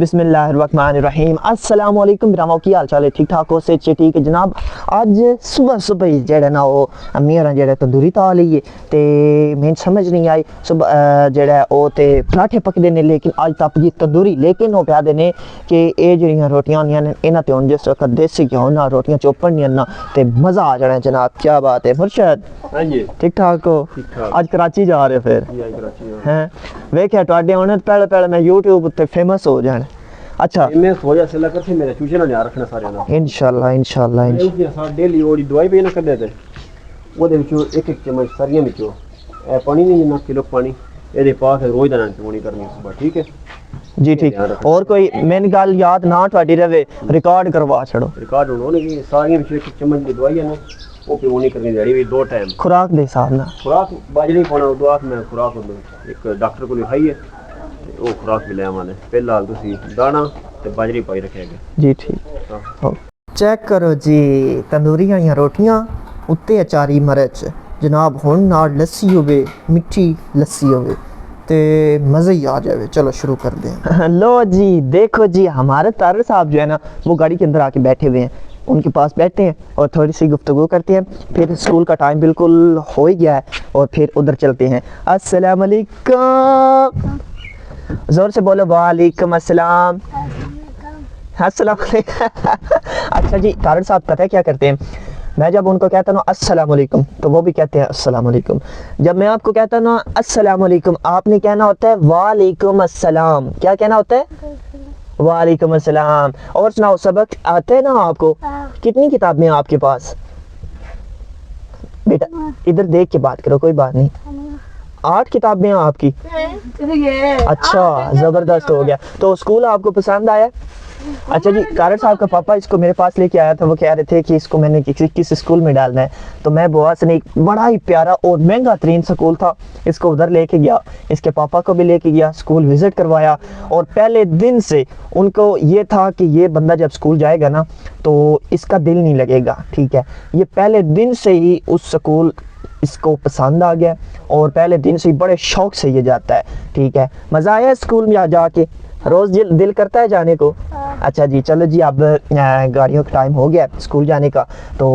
बिस्मिल्लाहिर्रहमानिर्रहीम। अस्सलाम वालेकुम बिरामो, की हाल चाल है? ठीक ठाक हो से ठीक है जनाब। अज सुबह सुबह ही जेड़ा ना वो अम्मी होरें जेड़ा तंदूरी ताल ली है ते मैंने समझ नहीं आई सुबह जेड़ा वो ते पराठे पकदे ने, लेकिन अज तप जी तंदूरी। लेकिन वो प्या देने कि ये जेहड़ियां रोटियां होंदियां ने इन्हां ते हुण जिस वक्त देसी घ्यो नाल रोटियां चोपड़नियां ना ते मज़ा आ जाना जनाब। क्या बात है मुर्शद? हाँ जी ठीक ठाक हो? अज कराची जा रहे हो फिर? हैं वेख्या तुहाडे हुण पहले पहले मैं यूट्यूब उत्ते फेमस हो जाना। अच्छा मैं सोचा से लगा कि मेरे चूचे ना ध्यान रखना सारे ना इंशाल्लाह इंशाल्लाह इंशाल्लाह डेली ओडी दवाई पे ना कर देते ओदे विचों एक चम्मच सरियां विचों ए पानी नहीं ना किलो पानी एदे पास रोज दा नानी करनी सुबह। ठीक है जी ठीक। और कोई मेन गल याद ना तुहाडी रहे रिकॉर्ड करवा छड़ो। रिकॉर्ड होने की सारियां विचों एक चम्मच दी दवाई है ना वो पीनी करनी दिहाड़ी भी 2 टाइम खुराक दे हिसाब ना। खुराक बाजरी पाना दो हाथ में खुराक एक डॉक्टर को लिखाई है वो खुराक भी ले आवाने। फिलहाल तुसी दाना ते बाजरी पाई रखेगा जी ठीक। हाँ चेक करो जी तंदूरी आइयां रोटियां उत्ते अचारी मिर्च जनाब। हुण नाल लस्सी होवे, मिठी लस्सी होवे ते मज़े ही आ जावे। चलो शुरू कर दें। लो जी देखो जी हमारे तारड़ साहब जो है ना वो गाड़ी के अंदर आके बैठे हुए हैं। उनके पास बैठते हैं और थोड़ी सी गुफ्तगू करते हैं। फिर स्कूल का टाइम बिल्कुल हो ही गया है और फिर उधर चलते हैं। अस्सलाम वालेकुम, जोर से बोलो। वालेकुम अस्सलाम। अस्सलाम वालेकुम। अच्छा जी तारड़ साहब पता है क्या करते हैं? मैं जब उनको कहता हूँ अस्सलाम वालेकुम तो वो भी कहते हैं अस्सलाम वालेकुम। जब मैं आपको कहता हूँ अस्सलाम वालेकुम आपने कहना होता है वालेकुम अस्सलाम। क्या कहना होता है? वालेकुम अस्सलाम। और सुनाओ सबक आते हैं ना आपको? कितनी किताबें हैं आपके पास? बेटा इधर देख के बात करो, कोई बात नहीं। 8 किताबें हैं आपकी? अच्छा जबरदस्त हो गया। तो स्कूल आपको पसंद आया? अच्छा जी तारड़ साहब का पापा इसको मेरे पास लेके आया था। वो कह रहे थे कि इसको मैंने किस स्कूल में डालना है। तो मैं बुआ से एक बड़ा ही प्यारा और महंगा तरीन स्कूल था इसको उधर लेके गया। इसके पापा को भी लेके गया, स्कूल विज़िट करवाया। और पहले दिन से उनको ये था कि ये बंदा जब स्कूल जाएगा ना तो इसका दिल नहीं लगेगा। ठीक है, ये पहले दिन से ही उस स्कूल इसको पसंद आ गया और पहले दिन से ही बड़े शौक से ये जाता है। ठीक है, मज़ा आया स्कूल में जाके? रोज़ दिल करता है जाने को? अच्छा जी चलो जी अब गाड़ियों का टाइम हो गया स्कूल जाने का तो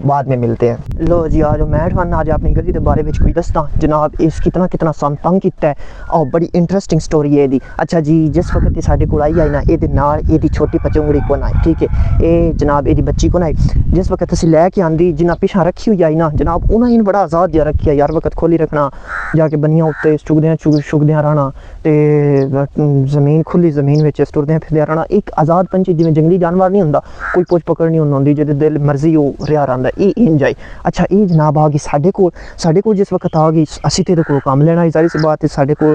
बाद में मिलते हैं। लो जी आज मैं थानू आज अपनी गली के बारे में कोई दसदा जनाब। इस कितना कितना सन तंग किया है और बड़ी इंटरेस्टिंग स्टोरी है दी। अच्छा जी जिस वक्त ये साढ़े को आई ना ये नाल ये छोटी पचौड़ी को ना ठीक है ये जनाब ये बच्ची को ना जिस वक्त असी लैके आंदी जिन्ना पिछा रखी हुई आई ना जनाब उन्हें इन बड़ा आज़ाद जिहा रखी है यार। वक्त खोली रखना जाके बनिया उत्ते चुगद्या रहना तो जमीन खुली जमीन में टुरद्या फिरद्या रहना। एक आज़ाद पंछी जिवें जंगली जानवर नहीं होंदा कोई पुछ पकड़ नहीं होंदी जिहदे दिल मर्जी वो रिहा रहिंदा ये इंज आई। अच्छा ये जनाब आ गई साढ़े को जिस वक्त आ गई असी तो को काम लेना ही सारी सी बात है। साढ़े को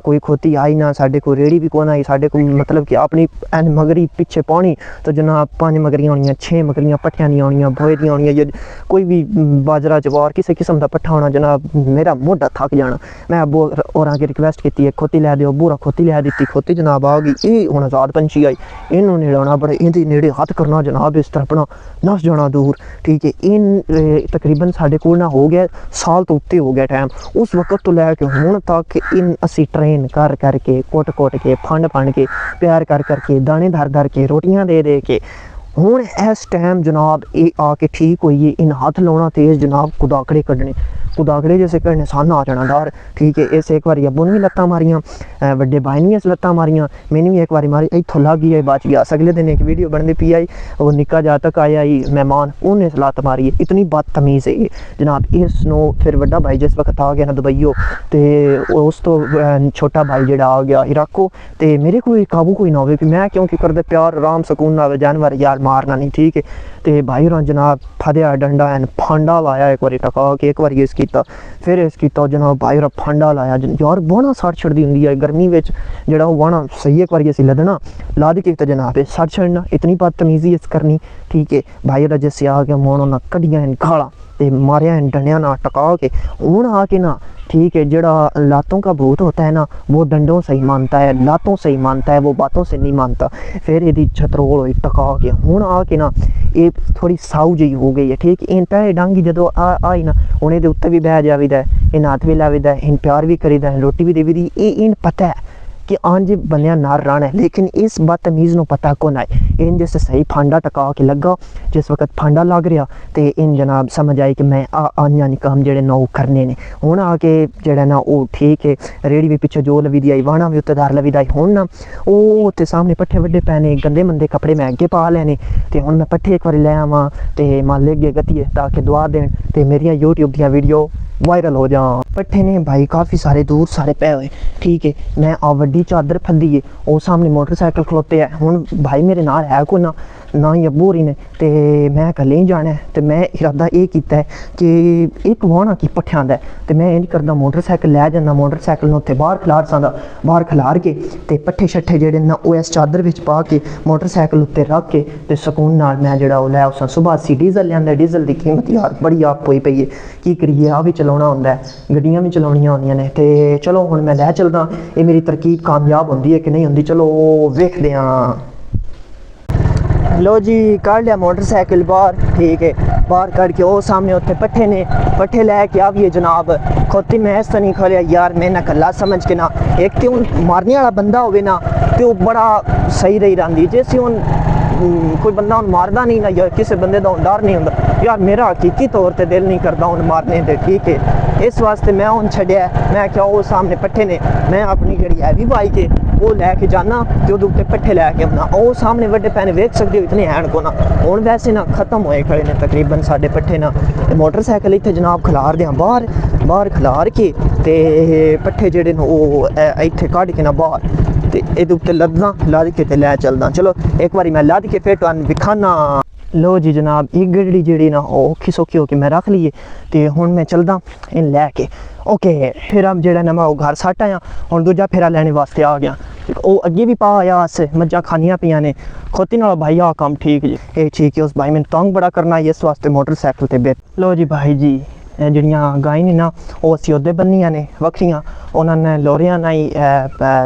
कोई खोती आई ना साढ़े को रेड़ी भी कौन आई साढ़े को मतलब कि अपनी मगरी पिछे पानी तो जनाब 5 मगरियां होनियां 6 मगरियां पट्ठियां नहीं आनियां भोए दी आनियां कोई भी बाजरा जवार किसी किस्म का पट्ठा होना जनाब मेरा मोढा थक जाना। मैं अबू और आगे रिक्वेस्ट की है खोती लै दिओ बूरा खोती लै दी खोती जनाब आ गई ये हुण आज़ाद पंछी आई इनू नेड़ाना बड़े इहदे नेड़े हथ करना जनाब इस तरह अपना नस जाना दूर। ठीक है इन तकरीबन साढ़े कोल ना हो गया साल तो उत्ते हो गया टाइम उस वक्त तो लैके हुण तक इन असी ट्रेन कर करके कुट के फंड के प्यार कर करके दाने धर के रोटियां दे के हुण इस टाइम जनाब ये आके ठीक होई है। इन हथ लाना तेज जनाब कुदाकड़े कड्ढने कुदाकड़े जैसे कड्ढने सन आ जाना डर। ठीक है इस एक बार अब्बू ने भी लत्तां मारियां वड्डे भाई ने भी इस लत्तां मारियां मैंने भी एक बार मारी इत्थों लग गई बच गया। अगले दिन एक वीडियो बनती पी आई वो निक्का जा तक आया ही मेहमान उन्हें लत्त मारी है। इतनी बदतमीज़ है जनाब। इसनों फिर वड्डा भाई जिस वक्त आ गया ना दुबईओ तो उस तो छोटा भाई जिहड़ा आ गया इराको तो मेरे को काबू कोई ना हो मैं क्योंकि करदे प्यार आराम सकून नाल जानवर यार मारना नहीं। ठीक है तो भाई होरां जनाब फदेआ डंडा एन फांडा लाया एक बार टका के एक बार इस किया फिर इस किया जनाब भाई होरां फांडा लाया यार बाहना सड़ छड़दी हुंदी है गर्मी विच जेड़ा वो बाहना सही एक बार असीं लदना लद के तो जनाब सड़ छड़ना इतनी बदतमीज़ी इस करनी। ठीक है भाई होरां जिस आ गया मोड़ उन्हें कड्डियां इन गालां ते मारिया इन डंडिया ना टका के हुण आके ना ठीक है जड़ा लातों का भूत होता है ना वो डंडों से ही मानता है लातों से ही मानता है वो बातों से नहीं मानता। फिर यदि छतरोल हुई टका के हुण आके ना ये थोड़ी साऊ जी हो गई है। ठीक इन पैसे डांगी जो आई ना हूँ ये उत्ते भी बह जावीदा इन हाथ भी लावीदा इन प्यार भी करीदा रोटी भी देवी दी इन पता है कि आंजे बनिया नार राना है, लेकिन इस बदतमीज़ नूं पता कौन है इन जैसे सही फांडा टका के लगा। जिस वक्त फांडा लग रहा तो इन जनाब समझ आई कि मैं आनिया नहीं काम जेडे ना करने ने। हुण आके जेड़ा ना वो ठीक है, रेड़ी भी पिछे जो लवी दी आई, वाहना भी उत्ते दार लवी दी आई। हुण ना वो उत्ते सामने पट्ठे वड्डे पैने, गंदे मंदे कपड़े मैं अगे पा लैने, ते हुण मैं पट्ठे एक बारी लै आवां ते माले अगे गतिए ताकि दुआ देन ते मेरियां यूट्यूब दियां वीडियो वायरल हो जा। पट्ठे ने भाई काफ़ी सारे दूर सारे पे हुए, ठीक है। मैं आ वड्डी चादर फंदी है, वो सामने मोटरसाइकिल खलोते है। हुण भाई मेरे नाल है कोई ना ही अब्बू होरी ने, ते मैं कल्ले ही जाना है। ते मैं इरादा ये कीता है कि एक वाहना की पट्ठियां दा ते मैं इंज करदा मोटरसाइकिल लै जाना, मोटरसाइकिल उत्थे बाहर खलार सां बाहर खलार के ते पट्ठे शट्ठे जेड़े ना वो इस चादर विच पा के मोटरसाइकिल उत्ते रख के ते सुकून नाल मैं जेड़ा वो लै उसां। सुबह असी डीजल लियांदा, डीजल दी कीमत यार बड़ी आप होई पई है, की करिए आ भी चलाउणा हुंदा है, गड्डियां भी चलाउणियां होंदियां ने। ते चलो हुण मैं लै चलदा, ये मेरी तरकीब कामयाब हुंदी है कि नहीं हुंदी, चलो वेखदे आं। लो जी कढ़ लिया मोटरसाइकिल बाहर, ठीक है। बाहर कढ़ के वो सामने उत्थे पट्ठे ने, पट्ठे लैके आविए जनाब। खोती मैं इस नहीं खोलिया यार, मैं ना कल्ला समझ के ना, एक तो हूँ मारने वाला बंदा होवे ना तो बड़ा सही रही रही, जैसे हूँ कोई बंदा हूँ मारदा नहीं ना, या किसी बंदे का डर नहीं होंदा यार, मेरा हकीकी तौर पर दिल नहीं करता हूँ मारने दे, ठीक है। इस वास्ते मैं हूँ छड्या, मैं क्या वो सामने पट्ठे ने, मैं अपनी जी हैवी बाइक है वो लैके जाना तो उत्ते पट्ठे लैके आना। वो सामने वड्डे पैने वेख सकते हो, इतने हैन को ना हुण वैसे ना खत्म होए खड़े ने तकरीबन साडे पट्ठे ना। मोटरसाइकिल इत्थे जनाब खलार दें बाहर खलार के ते पट्ठे जेड़े न वो इत्थे कढ़ के ना बाहर ते इहदे उत्ते लद के ते लै चलदा। चलो एक बारी मैं लद के फिर तुहानूं विखाना। लो जी जनाब एक गड्डी जी ना औखी सौखी होके मैं रख लीए ते हुण मैं चलदा इन लैके। ओके फिर अब जेड़ा ना मैं वो घर सट आया, हुण दूजा फेरा लैने वास्ते आ गया। वो अगे भी पा आया अस मज्जां खानियां पियां ने, खोती नाल भाई आ काम ठीक जी, ये ठीक है। उस भाई मैंने तंग बड़ा करना इस वास्ते मोटरसाइकिल ते बेट। लो जी भाई जी ਜਿਹੜੀਆਂ गाय ने ना वो असी उदे बन्नियां ने वक्रियां, उन्होंने लोरियां ना ही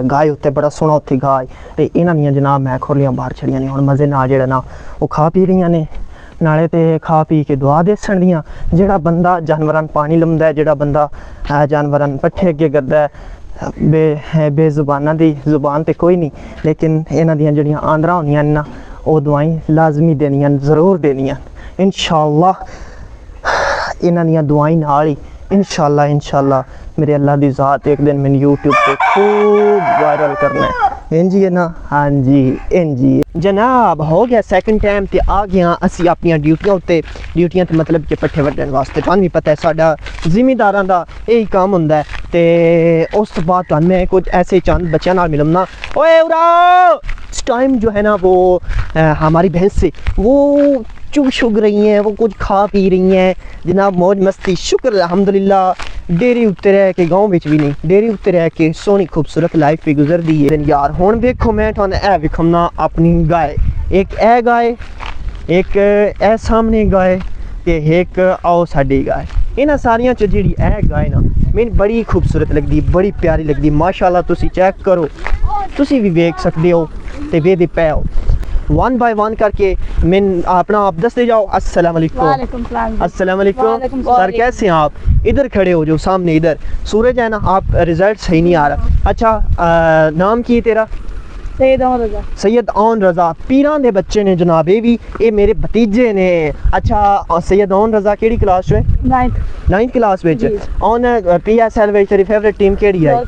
गाय उत्ते बड़ा सोहना उत्थे गाय ते इन्हां दियां जनाब मैं खोलियां बाहर छड़ियां ने। हुण मज़े नाल जेड़ा ना वो खा पी रही ने, नाले ते खा पी के दुआ देसन दियां। जेड़ा बंदा जानवरां पानी लंदा है, जेड़ा बंदा जानवरां पट्ठे अगे करदा है बेजुबाना दी जुबान ते कोई नहीं, लेकिन इन्हां दियां जेड़ियां आंदरां होंदियां ना वो दुआई लाजमी देनियां, ज़रूर देनियां इंशाअल्लाह। इन्हां दियां दुआई नाल ही इंशाअल्लाह मेरे अल्लाह दी ज़ात एक दिन मैंने यूट्यूब पे खूब वायरल करना है। इंजी है ना, हाँ जी इंजी जनाब हो गया सेकंड टाइम ते आ गया असी अपनी ड्यूटियां उत्ते। ड्यूटियां ते मतलब कि पट्ठे वड्डण वास्ते तुहानूं भी पता है साडा जिमीदारां दा यही काम हुंदा है। ते उस तो बाद तुहानूं मैं कुछ ऐसे चंद बच्चों नाल मिलना। ओए उरा इस टाइम जो है ना वो हमारी भैंस से वो चुग शुग रही हैं, वो कुछ खा पी रही हैं जनाब, मौज मस्ती शुक्र अल्हम्दुलिल्लाह। डेयरी उत्ते रह के गाँव में भी नहीं, डेयरी उत्ते रह के सोहनी खूबसूरत लाइफ भी गुजरदी है यार। हुण देखो मैं तुहानूं ऐ विखमना अपनी गाय, एक ऐ गाय, एक ऐ सामने गाय ते एक आओ साडी गाय। इन्हां सारियां च जिहड़ी ऐ गाय ना मैनूं बड़ी खूबसूरत लगदी, बड़ी प्यारी लगदी माशाअल्लाह। तुसीं चेक करो, तुसीं भी वेख सकदे हो ते वेखदे पै हो। वन बाय वन करके मैं अपना आप दसते जाओ। अस्सलाम वालेकुम। अस्सलाम वालेकुम सर, कैसे हैं आप? इधर खड़े हो जो सामने, इधर सूरज है ना, आप रिजल्ट सही नहीं आ रहा। अच्छा नाम की है तेरा? सैयद ओन रज़ा। पीरां दे बच्चे ने जनाब, ये मेरे भतीजे ने। अच्छा सैयद ओन रज़ा केड़ी क्लास च? 9th class which. Own PSL विच तेरी फेवरेट टीम केड़ी है?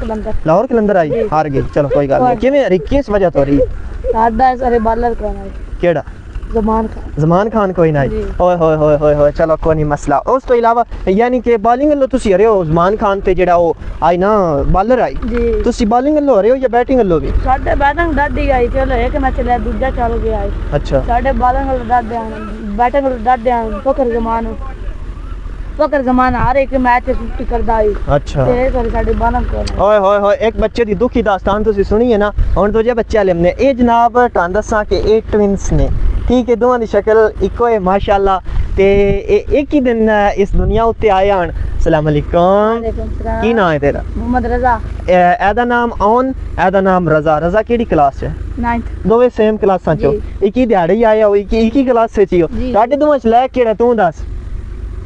लाहौर कलंदर आई, हार गई। चलो कोई गल नहीं, किवें किस वजह तो रही? साडा सारे बालर कराना केड़ा? ज़मान खान कोई ना। ओए होए होए होए होए, चलो कोई नहीं मसला। उस तो इलावा यानी कि बॉलिंग लो तुसी हरे हो ज़मान खान ते जेड़ा वो आई ना बालर आई, तुसी बॉलिंग लो हरे हो या बैटिंग लो भी? साडे बैटिंग डाडी आई, चलो एक मैच ले दूजा चल गया आई। अच्छा साडे बॉलिंग लो डाडे आन, बैटिंग लो डाडे आन। फकर जमान हर एक मैच 50 करदा आई। अच्छा ते सारे साडे बॉलिंग को ओए होए होए, एक बच्चे दी दुखी दास्तान तुसी सुनी है ना। हुण दूजे बच्चे वाले हमने ए जनाब तुहानूं दस्सां कि ए ट्विंस ने, ठीक है, दोवां दी शक्ल इक्को है माशाअल्लाह। ते एक ही दिन इस दुनिया उत्ते आए हन। अस्सलाम वालेकुम। की नाम है तेरा? मोहम्मद रज़ा। एदा नाम ओन, एदा नाम रज़ा। रज़ा केड़ी क्लास है? 9th। दोवे सेम क्लासां चो, एक ही दिहाड़े ही आए हो, एक ही क्लास च हो। साडे दोवां च लायक केड़ा तू दस?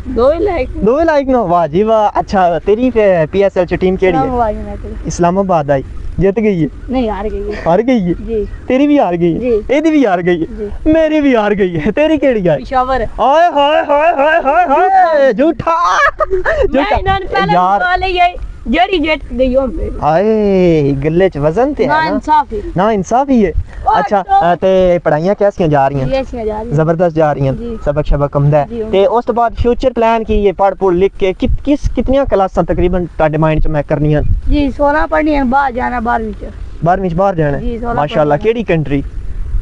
दो लाइक नो, वाह जी वाह। अच्छा तेरी PSL च टीम केड़ी है? इस्लामाबाद आई। जित गई है? नहीं हार गई है हार गई है? जी तेरी भी हार गई है, जी। एदी भी हार गई है, मेरी भी हार गई है, तेरी केड़ी है? पेशावर हाय हाय हाय हाय हाय हाय झूठा नहीं ना पहले यार वाले ये जड़ी जेट गई हो पे हाय गले च वजन ते ना है ना, इंसाफी ना इंसाफी है। अच्छा ते पढ़ाइयां कैसियां जा रही हैं? ये सी जा रही है जबरदस्त जा रही जी। हैं, सबक शबक कमदा जी, है। ते उस तो बाद फ्यूचर प्लान की ये पढ़ पुढ़ लिख के कितनियां क्लासां तकरीबन ਤੁਹਾਡੇ माइंड च मैं करनियां? जी 16 पढ़नी है बाहर जाना 12वीं च 12वीं च बाहर जाना जी, है? 16 माशाल्लाह पढ़ना। केड़ी कंट्री?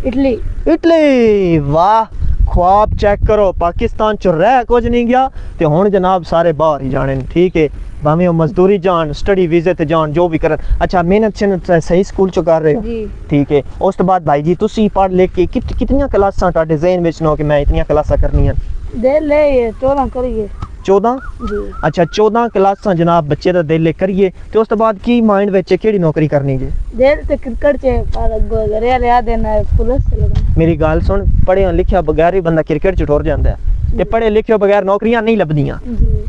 इटली इटली, वाह ख्वाब चेक करो, पाकिस्तान च रह कुछ नहीं गया ते हुन जनाब सारे बाहर ही जाने ने, ठीक है भावें वो मजदूरी जान स्टडी वीजे ते जान जो भी करन। अच्छा मेहनत शनत सही स्कूल चो कर रहे हो? जी ठीक है। उस तो बाद भाई जी तुसी पढ़ लिख के कितनियां क्लासां ਤੁਹਾਡੇ ज़हन विच नो कि मैं इतनियां क्लासां करनियां? दे ले ये 14 करिए 14? जी अच्छा 14 क्लासां जनाब बच्चे दा दिल करिए ते उस तो बाद की माइंड विच केड़ी नौकरी करनी जे? दे ते क्रिकेट च पर घरे ले आ देना है पुलिस से लगना मेरी गल सुन, पढ़िया लिखिया बगैर ही बंदा क्रिकेट च टुर जांदा है ते पढ़े लिखे बगैर नौकरियां नहीं लभदियां। जी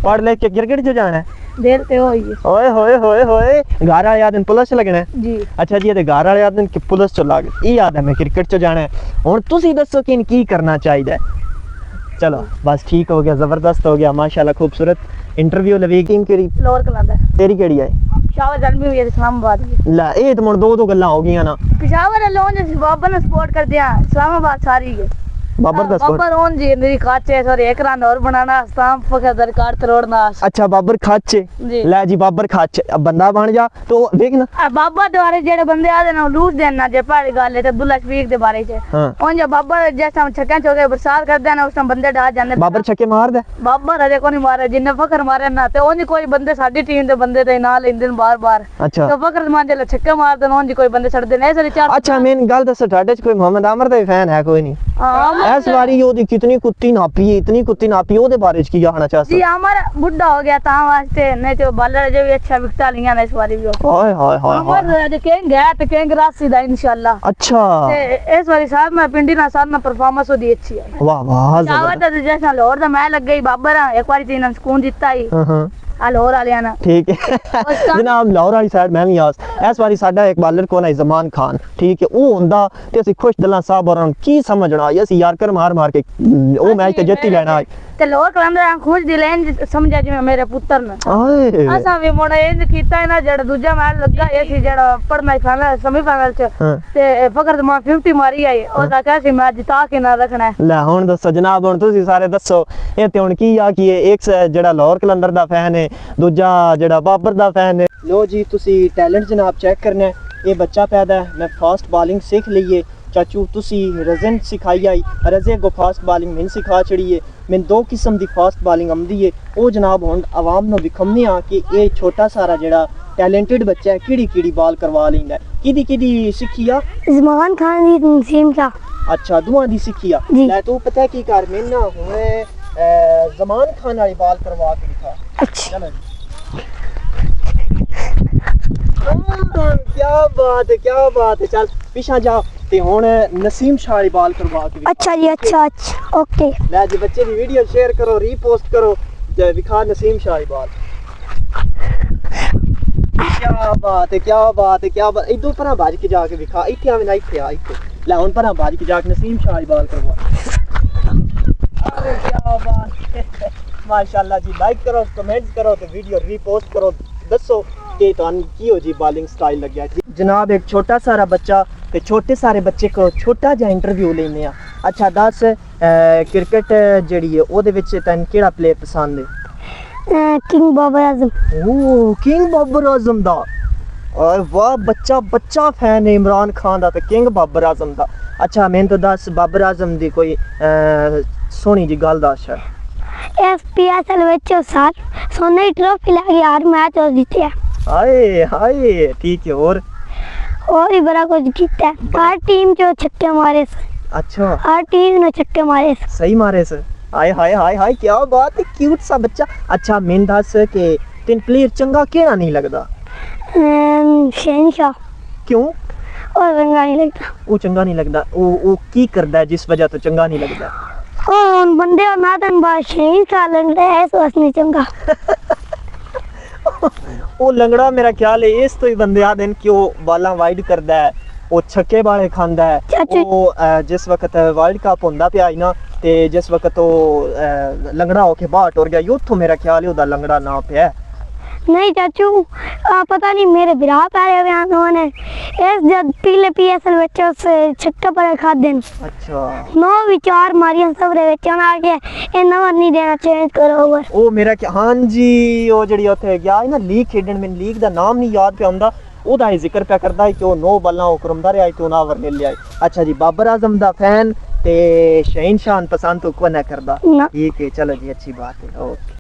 पढ़ लिख के क्रिकेट च जाना है? देर ते होई है ओए होए होए होए घर वाले आदमी पुलिस च लगना है? जी अच्छा जी ते घर वाले आदमी कि पुलिस च लग ई आदमी मैं क्रिकेट च जाना है। हुन तुसी दसो कि की करना चाहिए? चलो बस ठीक हो गया, जबरदस्त हो गया माशाल्लाह, खूबसूरत इंटरव्यू लवी। टीम केड़ी लोअर कलांदा तेरी केड़ी है? पेशावर जन्मी हुई है इस्लामाबाद की ला ए तो मुड़ दो गल्लां हो गईयां ना। पेशावर लोन जिस बाबा ने सपोर्ट कर दिया इस्लामाबाद सारी है बाबर दा स्कोर? बाबा रोन जी मेरी काचे सॉरी एक रन और बनाना स्टाम्प पकड़ दरकार तोड़ना अच्छा बाबर खाचे जी ले जी बाबर खाचे अब बंदा बन जा तो देख ना। बाबा द्वारे जेड़े बंदे आदे ना लूट देना जे पहाड़ी गल है ते अब्दुल्ला शफीक दे बारे च हां उन जे बाबा जैसा हम छक्के चौके बरसात कर देना उस टाइम बंदे डा जांदे बाबर छक्के मार दे? बाबा रजे को नहीं मारे जिन्ने फखर मारे ना ते उन कोई बंदे साडी टीम दे बंदे ते ना लेंदे बार बार अच्छा तो फखर मान जे छक्के मार दे उन कोई बंदे छड़ दे नहीं सारी चार अच्छा मेन गल दस ਤੁਹਾਡੇ ਚ कोई मोहम्मद आमर दा फैन है कोई नहीं? हां इस बारी ओदी कितनी कुत्ती नापी है, इतनी कुत्ती नापी ओदे बारे च की आखना चाहते? जी हमारा बुढ़ा हो गया ता वास्ते नहीं तो बालर जो भी अच्छा विकटा लिया ना इस बारी भी हाय हाय हाय हाय हमारा जो किंग है तो किंग राशि दा इंशाल्लाह अच्छा ते इस बारी साहब में पिंडी ना साहब में परफॉर्मेंस होदी अच्छी है वाह वाह चावत जबरदस्त। ते जैसा लाहौर दा मैं लग गई बाबर एक बारी तीन सुकून दिता ही हां लाहौर वाले ना ठीक है जनाब लाहौर वाली साइड मैं भी आस इस बारी साडा एक बालर कोल है ज़मान खान, ठीक है वो हुंदा ते ਅਸੀਂ खुश दिलां साहब और की समझना ਅਸੀਂ यार कर मार मार के ਉਹ मैच ਤੇ ਜਿੱਤ ਹੀ ਲੈਣਾ ते लाहौर कलंदर खुश दिलें समझा जिवें मेरे पुत्र ने आए असा भी मोड़ा इंज कीता ना जेड़ा दूजा मैच लगा ये सी जेड़ा पढ़ना फाइनल सेमीफाइनल च ते फकर मा 50 मारी आई ओदा कैसी मैच जिता के ना रखना है। ਲੈ ਹੁਣ ਦੱਸੋ ਜਨਾਬ, ਹੁਣ ਤੁਸੀਂ ਸਾਰੇ ਦੱਸੋ ਇਹ ਤੇ ਹੁਣ ਕੀ ਆ ਕਿ ਇਹ ਇੱਕ ਜਿਹੜਾ ਲਾਹੌਰ ਕਲੰਦਰ ਦਾ ਫੈਨ ਹੈ, ਦੂਜਾ ਜਿਹੜਾ ਬਾਬਰ ਦਾ ਫੈਨ ਹੈ। ਲੋ ਜੀ ਤੁਸੀਂ ਟੈਲੈਂਟ ਜਨਾਬ ਚੈੱਕ ਕਰਨਾ ਹੈ। ਇਹ ਬੱਚਾ ਪੈਦਾ ਹੈ, ਮੈਂ ਫਾਸਟ ਬਾਲਿੰਗ ਸਿੱਖ ਲਈਏ ਚਾਚੂ ਤੁਸੀਂ ਰਜ਼ਨ ਸਿਖਾਈ ਆਈ ਰਜ਼ੇ को फास्ट बालिंग मैंने सिखा छड़ी है। मैं दो किस्म की फास्ट बालिंग आमदी है वो जनाब हुण आवाम नूं विखमने आ कि ये छोटा सारा जेड़ा टैलेंटेड बच्चा है किड़ी किड़ी बाल करवा लैंदा है। किदी किदी सिखी आ? ज़मान खान दी नसीम का। अच्छा दुआ दी सिखी आ? जी। ले तू पता की कर मैं ना हुणे ज़मान खान वाली बाल करवा के दिखा। अच्छा चलो क्या बात है चल पीछा जाओ ते हुण नसीम शाह वाली बाल करवा के दिखा। अच्छा जी अच्छा अच्छा ओके। ले जी बच्चे की वीडियो शेयर करो रीपोस्ट करो ते दिखा नसीम शाह वाली बाल। क्या बात है क्या बात है क्या बात। इधर परा बाज के जाके दिखा इथे आवे ना इथे आ इथे ले हुण परा बाज के जाके नसीम शाह वाली बाल करवा। अरे क्या बात है माशाल्लाह जी। लाइक करो कमेंट्स करो ते वीडियो रीपोस्ट करो दसो कि तुहानू की हो जी बालिंग स्टाइल लग्या जी। जनाब एक छोटा सारा बच्चा ते छोटे सारे बच्चे को छोटा जिहा इंटरव्यू लेने आ। अच्छा दस क्रिकेट जेड़ी है ओदे विच तैन केड़ा प्लेयर पसंद है? King Babar Azam. O king Babar Azam दा और वाह बच्चा बच्चा फैन है इमरान खान दा ते किंग बाबर आजम दा। अच्छा मैं तो दस बाबर आजम दी कोई सोहनी जी गल दस है। FPSL विच सार सोने की ट्रॉफी लगी हर मैच और जीते है। हाय हाय ठीक है और भी बड़ा कुछ जीता है। हर टीम जो छक्के मारे से। अच्छा हर टीम ने छक्के मारे से। सही मारे से। हाय हाय हाय हाय क्या बात है क्यूट सा बच्चा। अच्छा मैं दस के तीन प्लेयर चंगा केड़ा नहीं लगदा? शहनशाह। क्यों? और चंगा नहीं लगता। वो चंगा नहीं लगदा वो की करदा है जिस वजह तो चंगा नहीं लगदा? और उन बंदे और नादन बादशाह लड़ रहे हैं तो असली चंगा। ਉਹ ਲੰਗੜਾ ਮੇਰਾ ਖਿਆਲ ਹੈ ਇਸ ਤੋਂ ਹੀ ਬੰਦੇ ਆਦੇ ਨੇ ਕਿ ਉਹ ਬਾਲਾਂ ਵਾਈਡ ਕਰਦਾ ਹੈ, ਉਹ ਛੱਕੇ ਵਾਲੇ ਖਾਂਦਾ ਹੈ। ਚਾਚੂ। ਉਹ ਜਿਸ ਵਕਤ ਵਰਲਡ ਕੱਪ ਹੁੰਦਾ ਪਿਆ ਸੀ ਨਾ ਤੇ ਜਿਸ ਵਕਤ ਉਹ ਲੰਗੜਾ ਹੋ ਕੇ ਬਾਹਰ ਟੁਰ ਗਿਆ ਉੱਥੋਂ ਮੇਰਾ ਖਿਆਲ ਹੈ ਉਹਦਾ ਲੰਗੜਾ ਨਾਂ ਪਿਆ। नहीं चाचू पता नहीं मेरे विरा पैरे हुए हैं उन्होंने इस जब पीले पीएसएल ਵਿੱਚ ਉਸ ਛੱਕੇ ਪਰ ਖਾਦੇ ਨੇ। ਅੱਛਾ। 9 ਵਿਚਾਰ ਮਾਰੀਆਂ ਸਭਰੇ ਵਿੱਚ ਉਹਨਾਂ ਆ ਕੇ ਇਹ ਨੰਬਰ ਨਹੀਂ ਦੇਣਾ ਚੇਂਜ ਕਰੋ ਓਵਰ। ਉਹ ਮੇਰਾ ਹਾਂਜੀ ਉਹ ਜਿਹੜੀ ਉੱਥੇ ਗਿਆ ਸੀ ਨਾ ਲੀਗ ਖੇਡਣ, ਮੈਨੂੰ ਲੀਗ ਦਾ ਨਾਮ ਨਹੀਂ ਯਾਦ ਪਿਆ ਹੁੰਦਾ, ਉਹਦਾ ਹੀ ਜ਼ਿਕਰ ਪਿਆ ਕਰਦਾ ਹੈ ਕਿ ਉਹ 9 ਬੱਲਾਂ ਉਹ ਕਰਮਦਾ ਰਿਹਾ ਤੇ ਉਹਨਾਂ ਓਵਰ ਲੈ ਲਿਆ। ਅੱਛਾ ਜੀ, ਬਾਬਰ ਆਜ਼ਮ ਦਾ ਫੈਨ ਤੇ ਸ਼ਹੀਨ ਸ਼ਾਨ ਪਸੰਦ तो को ना करदा। ना। ठीक है, चलो जी, अच्छी बात है। ओके।